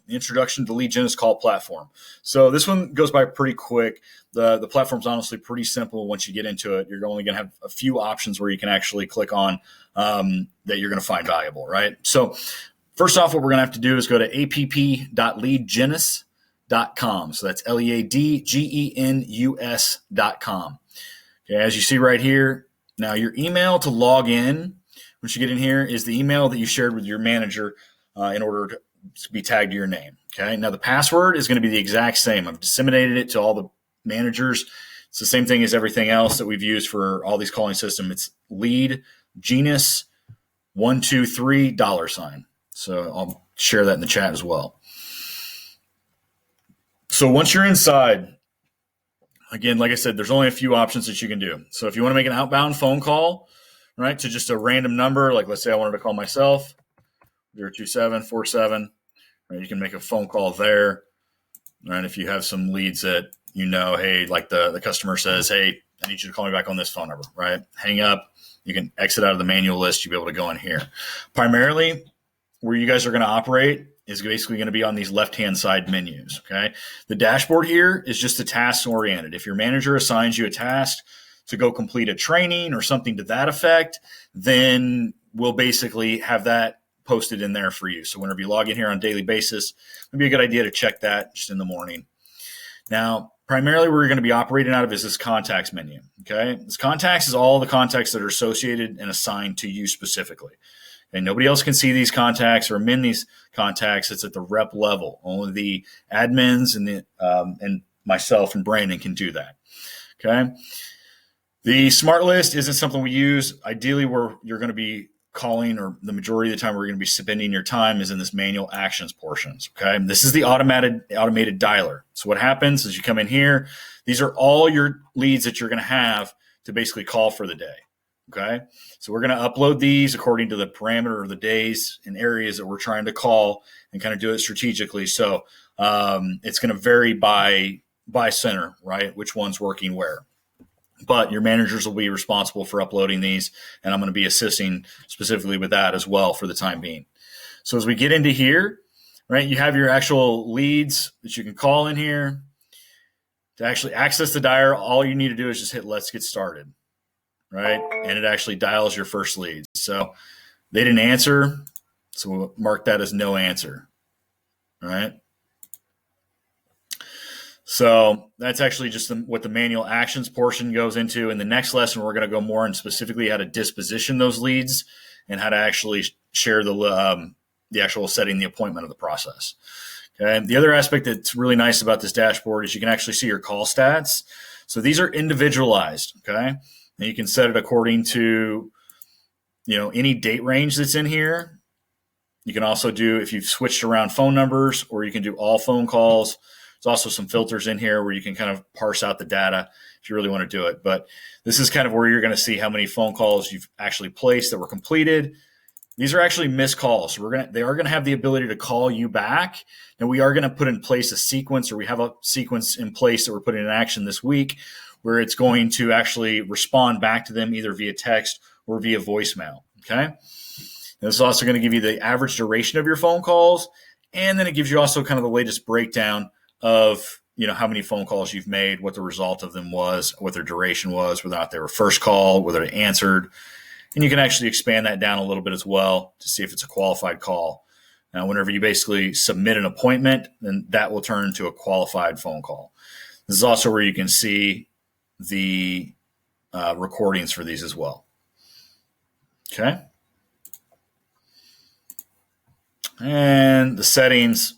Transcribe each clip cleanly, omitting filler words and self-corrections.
the Introduction to Lead Gen Call Platform. So this one goes by pretty quick. The platform's honestly pretty simple. Once you get into it, you're only going to have a few options where you can actually click on that you're going to find valuable, right? So first off, what we're going to have to do is go to app.leadgenus.com. So that's LEADGENUS.com. Okay, as you see right here, now your email to log in once you get in here is the email that you shared with your manager in order to be tagged to your name. Okay. Now the password is going to be the exact same. I've disseminated it to all the managers. It's the same thing as everything else that we've used for all these calling systems. It's lead genus $123 $. So I'll share that in the chat as well. So once you're inside, again, like I said, there's only a few options that you can do. So if you want to make an outbound phone call, right, to just a random number, like let's say I wanted to call myself, 02747, right, you can make a phone call there. Right, if you have some leads that you know, hey, like the customer says, hey, I need you to call me back on this phone number, right? Hang up. You can exit out of the manual list. You'll be able to go in here. Primarily, where you guys are going to operate is basically going to be on these left-hand side menus, okay? The dashboard here is just a task-oriented. If your manager assigns you a task to go complete a training or something to that effect, then we'll basically have that posted in there for you. So whenever you log in here on a daily basis, it'd be a good idea to check that just in the morning. Now, primarily where you're going to be operating out of is this contacts menu, okay? This contacts is all the contacts that are associated and assigned to you specifically. And nobody else can see these contacts or amend these contacts. It's at the rep level. Only the admins and myself and Brandon can do that, okay? The smart list isn't something we use. Ideally, where you're going to be calling, or the majority of the time we're going to be spending your time, is in this manual actions portions. Okay. This is the automated dialer. So what happens is you come in here, these are all your leads that you're going to have to basically call for the day. Okay. So we're going to upload these according to the parameter of the days and areas that we're trying to call and kind of do it strategically. So it's going to vary by center, right? Which one's working where. But your managers will be responsible for uploading these, and I'm going to be assisting specifically with that as well for the time being. So as we get into here, right, you have your actual leads that you can call in here. To actually access the dialer, all you need to do is just hit let's get started, right? And it actually dials your first lead. So they didn't answer, so we'll mark that as no answer, right? So that's actually just what the manual actions portion goes into. In the next lesson, we're going to go more in specifically how to disposition those leads and how to actually share the actual setting the appointment of the process. Okay. The other aspect that's really nice about this dashboard is you can actually see your call stats. So these are individualized. Okay. And you can set it according to, any date range that's in here. You can also do, if you've switched around phone numbers, or you can do all phone calls. There's also some filters in here where you can kind of parse out the data if you really want to do it. But this is kind of where you're going to see how many phone calls you've actually placed that were completed. These are actually missed calls. So they are going to have the ability to call you back. And we are going to put in place a sequence, or we have a sequence in place that we're putting in action this week, where it's going to actually respond back to them either via text or via voicemail. Okay. And this is also going to give you the average duration of your phone calls. And then it gives you also kind of the latest breakdown of how many phone calls you've made, what the result of them was, what their duration was, whether or not they were first call, whether they answered. And you can actually expand that down a little bit as well to see if it's a qualified call. Now, whenever you basically submit an appointment, then that will turn into a qualified phone call. This is also where you can see the recordings for these as well. Okay. And the settings,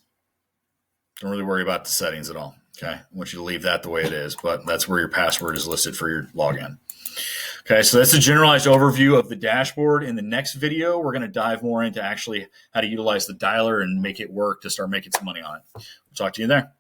don't really worry about the settings at all. Okay. I want you to leave that the way it is, but that's where your password is listed for your login. Okay. So that's a generalized overview of the dashboard. In the next video, we're going to dive more into actually how to utilize the dialer and make it work to start making some money on it. We'll talk to you there.